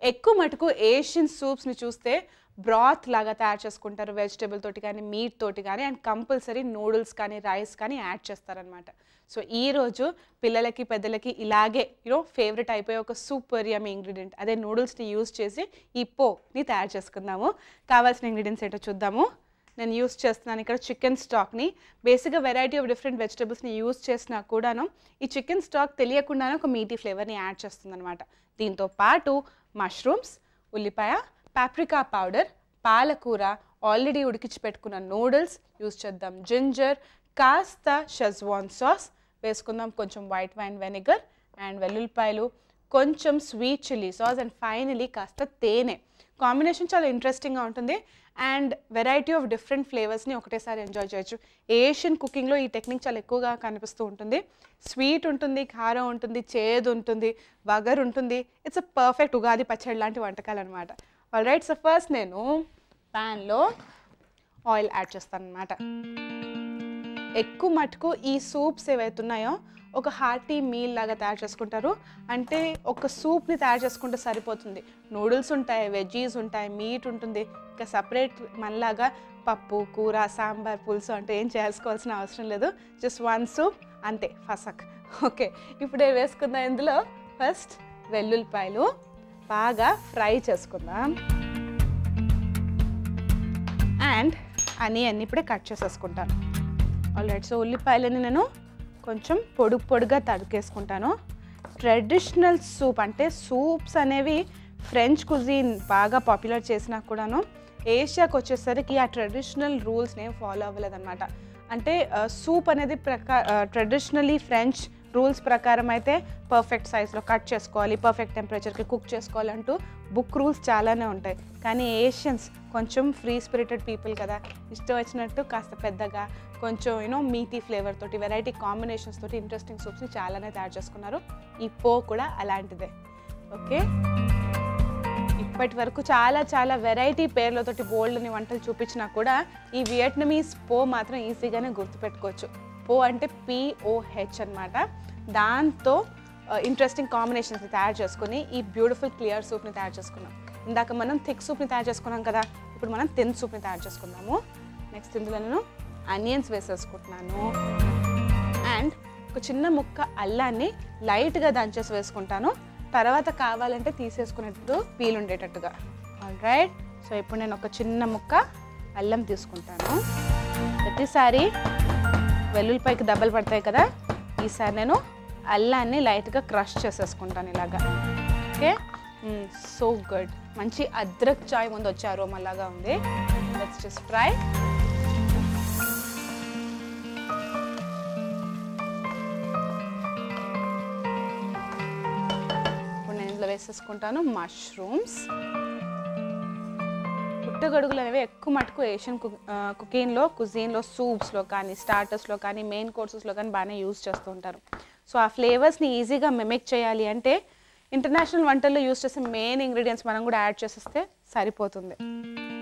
ఎక్కువ మటుకు ఏషియన్ సూప్స్ని చూస్తే బ్రాత్ లాగా తయారు చేసుకుంటారు, వెజిటేబుల్ తోటి కానీ మీట్ తోటి కానీ, అండ్ కంపల్సరీ నూడిల్స్ కానీ రైస్ కానీ యాడ్ చేస్తారనమాట. సో ఈరోజు పిల్లలకి పెద్దలకి ఇలాగే ఫేవరెట్ అయిపోయే ఒక సూపర్ యమ్మీ ఇంగ్రీడియంట్, అదే నూడిల్స్ని యూజ్ చేసి ఈ పోని తయారు చేసుకుందాము. కావాల్సిన ఇంగ్రీడియంట్స్ ఏంటో చూద్దాము. నేను యూస్ చేస్తున్నాను ఇక్కడ చికెన్ స్టాక్ని. బేసిక్గా వెరైటీ ఆఫ్ డిఫరెంట్ వెజిటబుల్స్ని యూస్ చేసినా కూడాను ఈ చికెన్ స్టాక్ తెలియకుండానే ఒక మీటీ ఫ్లేవర్ని యాడ్ చేస్తుంది అనమాట. దీంతో పాటు మష్రూమ్స్, ఉల్లిపాయ, పాప్రికా పౌడర్, పాలకూర, ఆల్రెడీ ఉడికించి పెట్టుకున్న నూడిల్స్ యూస్ చేద్దాం, జింజర్, కాస్త షెజ్వాన్ సాస్ వేసుకుందాం, కొంచెం వైట్ వైన్ వెనిగర్ అండ్ వెల్లుల్లిపాయలు, కొంచెం sweet chilli sauce and finally కాస్త తేనె. కాంబినేషన్ చాలా ఇంట్రెస్టింగ్గా ఉంటుంది అండ్ వెరైటీ ఆఫ్ డిఫరెంట్ ఫ్లేవర్స్ని ఒకటేసారి ఎంజాయ్ చేయొచ్చు. ఏషియన్ కుకింగ్లో ఈ టెక్నిక్ చాలా ఎక్కువగా కనిపిస్తూ ఉంటుంది. స్వీట్ ఉంటుంది, కారం ఉంటుంది, చేదు ఉంటుంది, వగర్ ఉంటుంది. ఇట్స్ అ పర్ఫెక్ట్ ఉగాది పచ్చడి లాంటి వంటకాలు అనమాట. ఆల్ రైట్, సో ఫస్ట్ నేను ప్యాన్లో ఆయిల్ యాడ్ చేస్తాను అనమాట. ఎక్కువ మటుకు ఈ సూప్స్ ఏవైతున్నాయో ఒక హార్టీ మీల్ లాగా తయారు చేసుకుంటారు. అంటే ఒక సూప్ని తయారు చేసుకుంటే సరిపోతుంది. నూడిల్స్ ఉంటాయి, వెజ్జీస్ ఉంటాయి, మీట్ ఉంటుంది, ఇంకా సపరేట్ మనలాగా పప్పు, కూర, సాంబార్, పులుసు అంటే ఏం చేసుకోవాల్సిన అవసరం లేదు. జస్ట్ వన్ సూప్ అంతే, ఫసక్. ఓకే, ఇప్పుడు వేసుకుందాం. ఇందులో ఫస్ట్ వెల్లుల్లిపాయలు బాగా ఫ్రై చేసుకుందాం అండ్ అన్నీ ఇప్పుడే కట్ చేసేసుకుంటాను. ఆల్రైట్, సో ఉల్లిపాయలని నేను కొంచెం పొడుగా తడికేసుకుంటాను. ట్రెడిషనల్ సూప్ అంటే సూప్స్ అనేవి ఫ్రెంచ్ కుజీన్ బాగా పాపులర్ చేసినా కూడాను ఏషియాకి వచ్చేసరికి ఆ ట్రెడిషనల్ రూల్స్ని ఫాలో అవ్వలేదన్నమాట. అంటే సూప్ అనేది ట్రెడిషనల్లీ ఫ్రెంచ్ రూల్స్ ప్రకారం అయితే పర్ఫెక్ట్ సైజ్లో కట్ చేసుకోవాలి, పర్ఫెక్ట్ టెంపరేచర్కి కుక్ చేసుకోవాలంటూ బుక్ రూల్స్ చాలానే ఉంటాయి. కానీ ఏషియన్స్ కొంచెం ఫ్రీ స్పిరిటెడ్ పీపుల్ కదా, ఇష్టం వచ్చినట్టు కాస్త పెద్దగా కొంచెం మీటీ ఫ్లేవర్ తోటి, వెరైటీ కాంబినేషన్స్ తోటి ఇంట్రెస్టింగ్ సూప్స్ని చాలానే తయారు చేసుకున్నారు. ఈ పో కూడా అలాంటిదే. ఓకే, ఇప్పటి వరకు చాలా వెరైటీ పేర్లతోటి బోల్డ్ని వంటలు చూపించినా కూడా ఈ వియట్నమీస్ పో మాత్రం ఈజీగానే గుర్తుపెట్టుకోవచ్చు. పో అంటే POH అనమాట. దాంతో ఇంట్రెస్టింగ్ కాంబినేషన్స్ని తయారు చేసుకుని ఈ బ్యూటిఫుల్ క్లియర్ సూప్ని తయారు చేసుకున్నాం. ఇందాక మనం థిక్ సూప్ని తయారు చేసుకున్నాం కదా, ఇప్పుడు మనం థిన్ సూప్ని తయారు చేసుకుందాము. నెక్స్ట్ ఇందులో నేను ఆనియన్స్ వేసేసుకుంటున్నాను అండ్ ఒక చిన్న ముక్క అల్లాన్ని లైట్గా దంచేసి వేసుకుంటాను. తర్వాత కావాలంటే తీసేసుకునేటట్టు పీల్ ఉండేటట్టుగా. ఆల్ రైట్, సో ఇప్పుడు నేను ఒక చిన్న ముక్క అల్లం తీసుకుంటాను. ప్రతిసారి వెల్లుల్లిపాయకి దెబ్బలు పడతాయి కదా, ఈసారి నేను అల్లాన్ని లైట్గా క్రష్ చేసేసుకుంటాను ఇలాగా. Okay, so good. మంచి అద్రక్ చాయ్ ముందు వచ్చే అరోమాలాగా ఉంది. Let's just fry. ఇప్పుడు నేను ఇందులో వేసేసుకుంటాను మష్రూమ్స్. పుట్టగొడుగులు అనేవి ఎక్కువ మటుకు ఏషియన్ కుజీన్లో సూప్స్లో కానీ, స్టార్టర్స్లో కానీ, మెయిన్ కోర్సెస్లో కానీ బాగానే యూజ్ చేస్తూ ఉంటారు. సో ఆ ఫ్లేవర్స్ని ఈజీగా మిమిక్ చేయాలి అంటే ఇంటర్నేషనల్ వంటల్లో యూజ్ చేసే మెయిన్ ఇంగ్రీడియంట్స్ మనం కూడా యాడ్ చేసేస్తే సరిపోతుంది.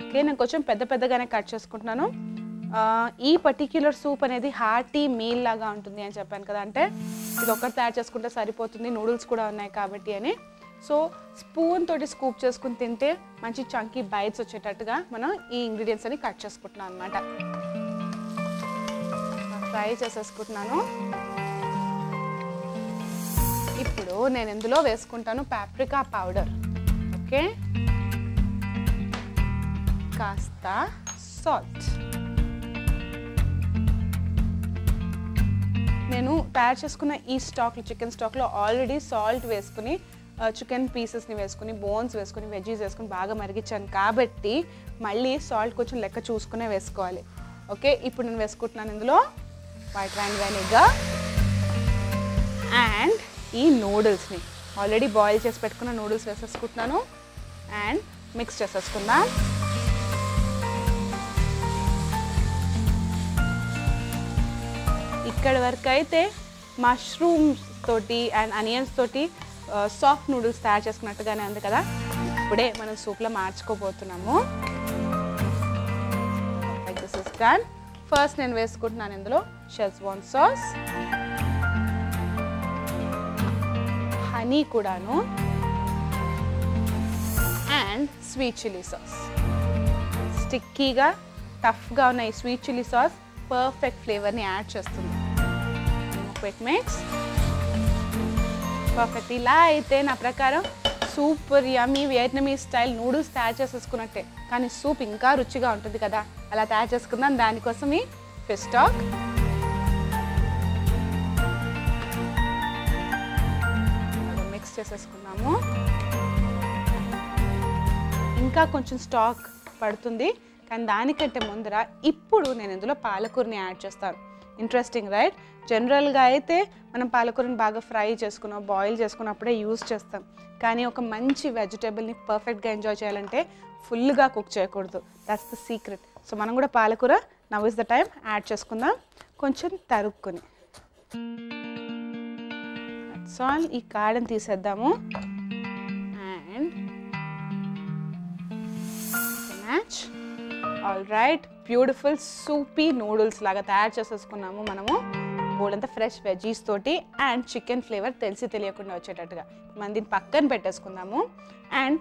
ఓకే, నేను కొంచెం పెద్దగానే కట్ చేసుకుంటున్నాను. ఈ పర్టిక్యులర్ సూప్ అనేది హార్టీ మీల్ లాగా ఉంటుంది అని చెప్పాను కదా, అంటే ఇది ఒక్కటి తయారు చేసుకుంటే సరిపోతుంది, నూడిల్స్ కూడా ఉన్నాయి కాబట్టి అని. సో స్పూన్ తోటి స్కూప్ చేసుకుని తింటే మంచి చంకీ బైట్స్ వచ్చేటట్టుగా మనం ఈ ఇంగ్రీడియంట్స్ అని కట్ చేసుకుంటున్నాం అనమాట. ఫ్రై చేసేసుకుంటున్నాను. ఇప్పుడు నేను ఇందులో వేసుకుంటాను పాప్రికా పౌడర్. ఓకే, కాస్త సాల్ట్. నేను తయారు చేసుకున్న ఈ స్టాక్లో, చికెన్ స్టాక్లో ఆల్రెడీ సాల్ట్ వేసుకుని, చికెన్ పీసెస్ని వేసుకుని, బోన్స్ వేసుకుని, వెజ్జీస్ వేసుకుని బాగా మరిగించాను కాబట్టి మళ్ళీ సాల్ట్ కొంచెం లెక్క చూసుకునే వేసుకోవాలి. ఓకే, ఇప్పుడు నేను వేసుకుంటున్నాను ఇందులో వైట్ వైన్ వెనిగర్ అండ్ ఈ నూడిల్స్ని ఆల్రెడీ బాయిల్ చేసి పెట్టుకున్న నూడిల్స్ వేసేసుకుంటున్నాను అండ్ మిక్స్ చేసేసుకుందాం. ఇక్కడ వరకు అయితే మష్రూమ్స్ తోటి అండ్ ఆనియన్స్ తోటి సాఫ్ట్ నూడిల్స్ తయారు చేసుకున్నట్టుగానే ఉంది కదా. ఇప్పుడే మనం సూప్లో మార్చుకోబోతున్నాము. This is done. ఫస్ట్ నేను వేసుకుంటున్నాను ఇందులో షెజ్వాన్ సాస్, హనీ కూడాను, అండ్ స్వీట్ చిల్లీ సాస్. స్టిక్కీగా టఫ్గా ఉన్న ఈ స్వీట్ చిల్లీ సాస్ పర్ఫెక్ట్ ఫ్లేవర్ని యాడ్ చేస్తుంది. Quick mix. పర్ఫెక్ట్. ఇలా అయితే నా ప్రకారం super yummy Vietnamese style noodles తయారు చేసేసుకున్నట్టే. కానీ సూప్ ఇంకా రుచిగా ఉంటుంది కదా, అలా తయారు చేసుకుందాం. దానికోసం ఈ ఫిష్ స్టాక్, మిక్స్ చేసేసుకున్నాము. ఇంకా కొంచెం స్టాక్ పడుతుంది, కానీ దానికంటే ముందర ఇప్పుడు నేను ఇందులో పాలకూరని యాడ్ చేస్తాను. Interesting right? జనరల్గా అయితే మనం పాలకూరని బాగా ఫ్రై చేసుకున్నాం, బాయిల్ చేసుకున్నప్పుడే యూజ్ చేస్తాం. కానీ ఒక మంచి వెజిటేబుల్ని పర్ఫెక్ట్గా ఎంజాయ్ చేయాలంటే ఫుల్గా కుక్ చేయకూడదు. That's the secret. సో మనం కూడా పాలకూర now is the time add చేసుకుందాం, కొంచెం తరుక్కుని. That's all. ఈ కాడని తీసేద్దాము. And match. All right, beautiful soupy noodles లాగా తయారు చేసేసుకున్నాము మనము. బోల్డంతా ఫ్రెష్ వెజీస్ తోటి అండ్ చికెన్ ఫ్లేవర్ తెలిసి తెలియకుండా వచ్చేటట్టుగా. మనం దీన్ని పక్కన పెట్టేసుకుందాము. అండ్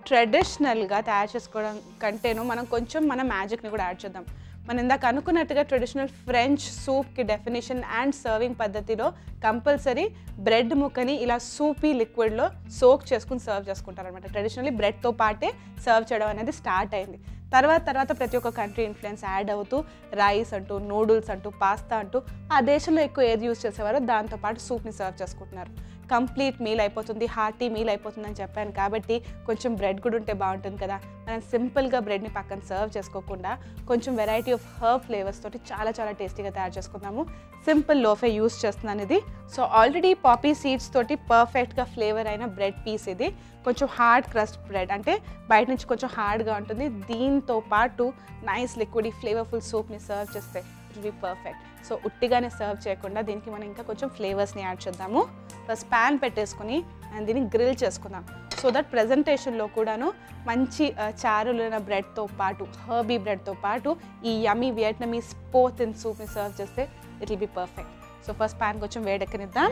ట్రెడిషనల్గా తయారు చేసుకోవడం కంటేను మనం కొంచెం మన మ్యాజిక్ని కూడా యాడ్ చేద్దాం. మనం ఇందాక అనుకున్నట్టుగా ట్రెడిషనల్ ఫ్రెంచ్ సూప్కి డెఫినేషన్ అండ్ సర్వింగ్ పద్ధతిలో కంపల్సరీ బ్రెడ్ ముక్కని ఇలా సూపీ లిక్విడ్లో సోక్ చేసుకుని సర్వ్ చేసుకుంటారు అనమాట. ట్రెడిషనల్లీ బ్రెడ్తో పాటే సర్వ్ చేయడం అనేది స్టార్ట్ అయింది. తర్వాత ప్రతి ఒక్క కంట్రీ ఇన్ఫ్లుయెన్స్ యాడ్ అవుతూ రైస్ అంటూ, నూడిల్స్ అంటూ, పాస్తా అంటూ ఆ దేశంలో ఎక్కువ ఏది యూజ్ చేసేవారో దాంతోపాటు సూప్ని సర్వ్ చేసుకుంటున్నారు. కంప్లీట్ మీల్ అయిపోతుంది, హార్టీ మీల్ అయిపోతుందని చెప్పాను కాబట్టి కొంచెం బ్రెడ్ కూడా ఉంటే బాగుంటుంది కదా. మనం సింపుల్గా బ్రెడ్ని పక్కన సర్వ్ చేసుకోకుండా కొంచెం వెరైటీ ఆఫ్ హర్బ్ ఫ్లేవర్స్ తోటి చాలా చాలా టేస్టీగా తయారు చేసుకుందాము. సింపుల్ లోఫే యూజ్ చేస్తున్నాను ఇది. సో ఆల్రెడీ పాపీ సీడ్స్ తోటి పర్ఫెక్ట్గా ఫ్లేవర్ అయిన బ్రెడ్ పీస్ ఇది. కొంచెం హార్డ్ క్రస్ట్ బ్రెడ్, అంటే బయట నుంచి కొంచెం హార్డ్గా ఉంటుంది. దీంతో పాటు నైస్ లిక్విడ్ ఫ్లేవర్ఫుల్ సూప్ని సర్వ్ చేస్తే it will be perfect. So ఉట్టిగానే సర్వ్ చేయకుండా దీనికి మనం ఇంకా కొంచెం ఫ్లేవర్స్ని యాడ్ చేద్దాము. ఫస్ట్ ప్యాన్ పెట్టేసుకుని అండ్ దీన్ని గ్రిల్ చేసుకుందాం. సో దట్ ప్రజెంటేషన్లో కూడాను మంచి చారులైన బ్రెడ్తో పాటు, హర్బీ బ్రెడ్తో పాటు ఈ యమ్మీ వియట్నమీస్ పోత్ ఇన్ సూప్ని సర్వ్ చేస్తే it will be perfect. So first pan కొంచెం వేడెక్కనిద్దాం.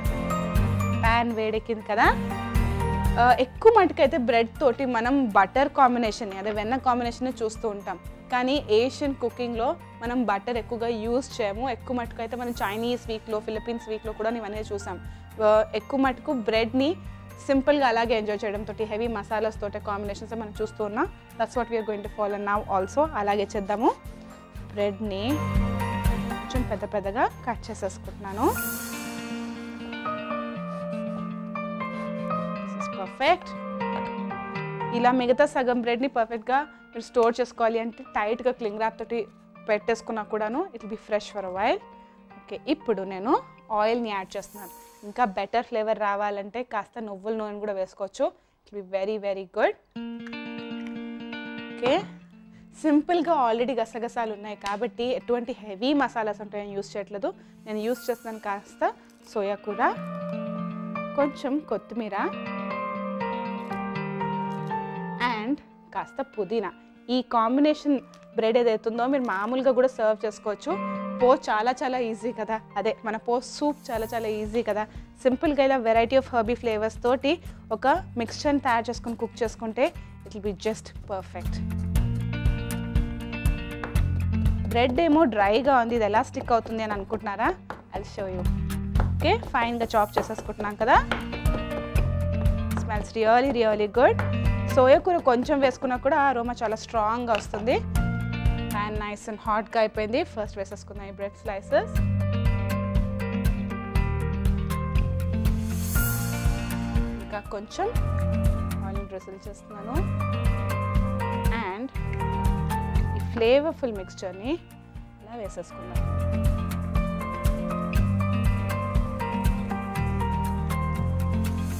ప్యాన్ వేడెక్కింది కదా. ఎక్కువ మటుకైతే బ్రెడ్ తోటి మనం బటర్ కాంబినేషన్, అదే వెన్న కాంబినేషన్ చూస్తూ ఉంటాం. కానీ ఏషియన్ కుకింగ్లో మనం బటర్ ఎక్కువగా యూజ్ చేయము. ఎక్కువ మటుకు అయితే మనం చైనీస్ వీక్లో, ఫిలిప్పీన్స్ వీక్లో కూడా ఇవన్నీ చూసాం. ఎక్కువ మటుకు బ్రెడ్ని సింపుల్గా అలాగే ఎంజాయ్ చేయడంతో హెవీ మసాలాస్ తోటి కాంబినేషన్స్ మనం చూస్తూ ఉన్నాం. That's what we're going to follow now also. అలాగే చేద్దాము. బ్రెడ్ని కొంచెం పెద్దగా కట్ చేసేసుకుంటున్నాను. పర్ఫెక్ట్. ఇలా మిగతా సగం బ్రెడ్ని పర్ఫెక్ట్గా మీరు స్టోర్ చేసుకోవాలి అంటే టైట్గా క్లింగ్ ర్యాప్ తోటి పెట్టేసుకున్నా కూడాను it will B fresh for a while. Okay, ఇప్పుడు నేను ఆయిల్ని యాడ్ చేస్తున్నాను. ఇంకా బెటర్ ఫ్లేవర్ రావాలంటే కాస్త నువ్వుల నూనె కూడా వేసుకోవచ్చు. It will be very very good. Okay, సింపుల్గా ఆల్రెడీ గసగసాలు ఉన్నాయి కాబట్టి ఎటువంటి హెవీ మసాలాస్ ఉంటాయని యూస్ చేయట్లేదు. నేను యూస్ చేస్తున్నాను కాస్త సోయా కూర, కొంచెం కొత్తిమీర అండ్ కాస్త పుదీనా. ఈ కాంబినేషన్ బ్రెడ్ ఏదైతుందో మీరు మామూలుగా కూడా సర్వ్ చేసుకోవచ్చు. చాలా ఈజీ కదా, అదే మన సూప్ చాలా ఈజీ కదా. సింపుల్గా ఇలా వెరైటీ ఆఫ్ హర్బీ ఫ్లేవర్స్ తోటి ఒక మిక్స్చర్ని తయారు చేసుకొని కుక్ చేసుకుంటే it will be just perfect. Bread ఏమో డ్రైగా ఉంది, ఇది ఎలా స్టిక్ అవుతుంది అని అనుకుంటున్నారా? I'll show you. ఓకే, ఫైన్గా చాప్ చేసేసుకుంటున్నాం కదా. Smells really good. సోయా కూర కొంచెం వేసుకున్నా కూడా అరోమా చాలా స్ట్రాంగ్గా వస్తుంది. ప్యాన్ నైస్ అండ్ హాట్గా అయిపోయింది. ఫస్ట్ వేసేసుకుందాం ఈ బ్రెడ్ స్లైసెస్. ఇంకా కొంచెం ఆయిల్ డ్రెస్సిల్ చేస్తున్నాను. అండ్ ఈ ఫ్లేవర్ఫుల్ మిక్స్చర్ని ఇలా వేసేసుకుందాం.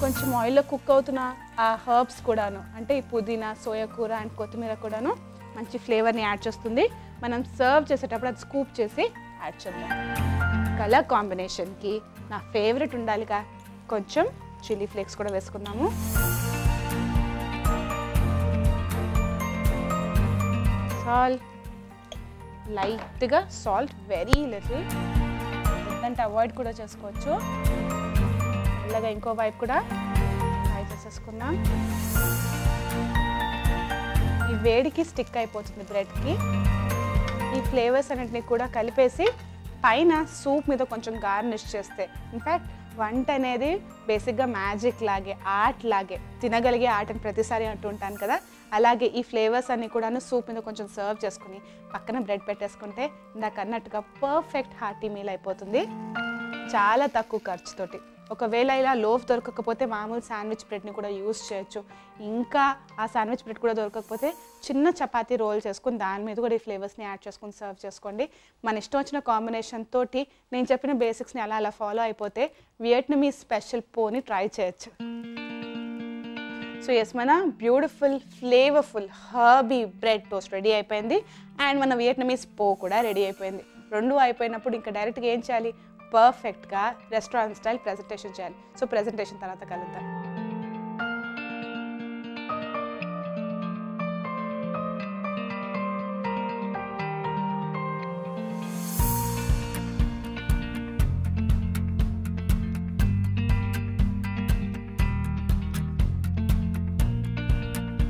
కొంచెం ఆయిల్లో కుక్ అవుతున్న ఆ హర్బ్స్ కూడాను, అంటే ఈ పుదీనా, సోయా కూర అండ్ కొత్తిమీర కూడాను మంచి ఫ్లేవర్ని యాడ్ చేస్తుంది. మనం సర్వ్ చేసేటప్పుడు అది స్కూప్ చేసి యాడ్ చేద్దాం. కలర్ కాంబినేషన్కి నా ఫేవరెట్ ఉండాలిగా కొంచెం చిల్లీ ఫ్లేక్స్ కూడా వేసుకున్నాము. సాల్ట్, లైట్గా సాల్ట్, వెరీ లిటిల్, అంటే అవాయిడ్ కూడా చేసుకోవచ్చు. అలాగే ఇంకో వైపు కూడా ఫ్రై చేసేసుకుందాం. ఈ వేడికి స్టిక్ అయిపోతుంది బ్రెడ్కి. ఈ ఫ్లేవర్స్ అన్నింటినీ కూడా కలిపేసి పైన సూప్ మీద కొంచెం గార్నిష్ చేస్తే, ఇన్ఫ్యాక్ట్ వంట అనేది బేసిక్గా మ్యాజిక్ లాగే, ఆర్ట్ లాగే, తినగలిగే ఆర్ట్ అని ప్రతిసారి అంటూ ఉంటాను కదా, అలాగే ఈ ఫ్లేవర్స్ అన్నీ కూడాను సూప్ మీద కొంచెం సర్వ్ చేసుకుని పక్కన బ్రెడ్ పెట్టేసుకుంటే ఇందాక అన్నట్టుగా పర్ఫెక్ట్ హార్టీ మీల్ అయిపోతుంది చాలా తక్కువ ఖర్చుతోటి. ఒకవేళ ఇలా లోఫ్ దొరకకపోతే మామూలు శాండ్విచ్ బ్రెడ్ని కూడా యూస్ చేయొచ్చు. ఇంకా ఆ శాండ్విచ్ బ్రెడ్ కూడా దొరకకపోతే చిన్న చపాతీ రోల్ చేసుకుని దాని మీద కూడా ఈ ఫ్లేవర్స్ని యాడ్ చేసుకుని సర్వ్ చేసుకోండి. మన ఇష్టం వచ్చిన కాంబినేషన్ తోటి నేను చెప్పిన బేసిక్స్ని అలా ఫాలో అయిపోతే వియట్నమీస్ స్పెషల్ పోని ట్రై చేయొచ్చు. సో ఎస్, మన beautiful flavourful herby bread toast ready అయిపోయింది అండ్ మన వియట్నమీస్ పో కూడా రెడీ అయిపోయింది. రెండు అయిపోయినప్పుడు ఇంకా డైరెక్ట్గా ఏం చేయాలి, పర్ఫెక్ట్గా రెస్టారెంట్ స్టైల్ ప్రెజెంటేషన్ చేయాలి. సో ప్రెజెంటేషన్ తర్వాత కలుద్దాం.